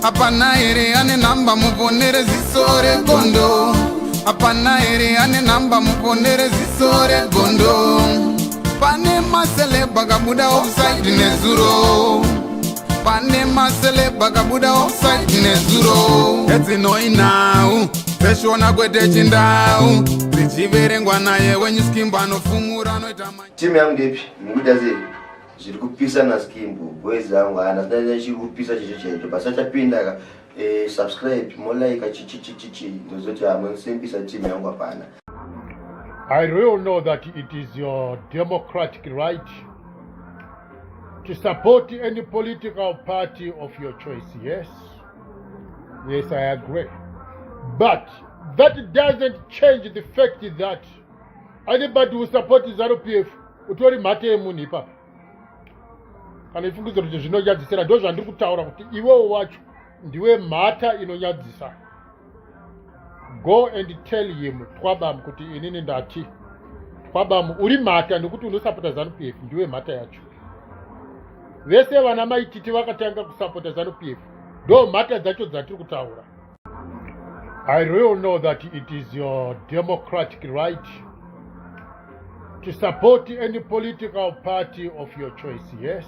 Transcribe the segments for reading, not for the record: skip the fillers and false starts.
Apana ere ane namba muponere zisore gondo. Apana ere ane namba muponere zisore gondo. Pane masele bagabuda offside nezuro. Pane masele bagabuda offside nezuro. Eti no inau Veshona kwete chindau zichiverengwa naye wenyuskimba nofumura noitama. Timu yangu ndepi nguda zile ziri kupisa na skimbo boys zangu ana ndani ziri kupisa chichecheto basa chapinda subscribe mo like chichichichi ndozothi amonsempisa timu yangu apana. I really know that it is your democratic right to support any political party of your choice. Yes, I agree. But that doesn't change the fact that anybody who supports ZANU-PF utori mate munipa. Kana ifungizo kuti zvinonyadzisira ndo zvandiri kutaura kuti iwewo wacho ndiwe mhata inonyadzisa. Go and tell him Twabam kuti inini ndati Twabam uri mhata nekuti unosapota ZANU-PF ndiwe mhata yacho. Vese vana maititi vakatanga kusapota ZANU-PF ndo mhata dzacho dzatiri kutaura. I really know that it is your democratic right to support any political party of your choice. Yes,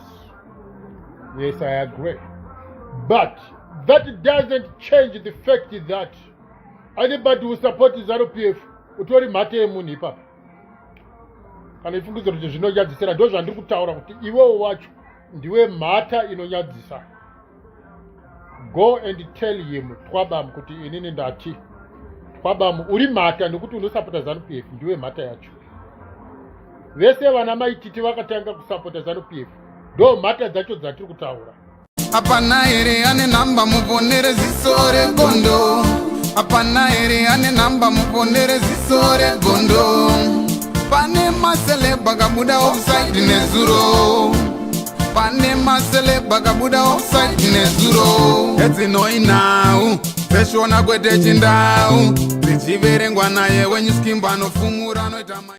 I agree. But that doesn't change the fact that anybody who supports ZANU-PF utori mate munipa. Kana ifungizo kuti zvinonyadzisira ndo zvandiri kutaura kuti iwewo wacho ndiwe mhata inonyadzisa. Go and tell him Twabam kuti inini ndati Twabam uri mhata nekuti unosapota ZANU-PF ndiwe mhata yacho. Vese vana maititi vakatanga kusapota ZANU-PF ndo mhata dzacho dzatiri kutaura. Apana ere ane namba muponere zisore gondo. Apana ere ane namba muponere zisore gondo. Pane masele bagabuda offside nezuro. Pane masele bagabuda offside nezuro. Eti no inau Veshona kwete chindau zichiverengwa naye wenyuskimba nofumura noitama.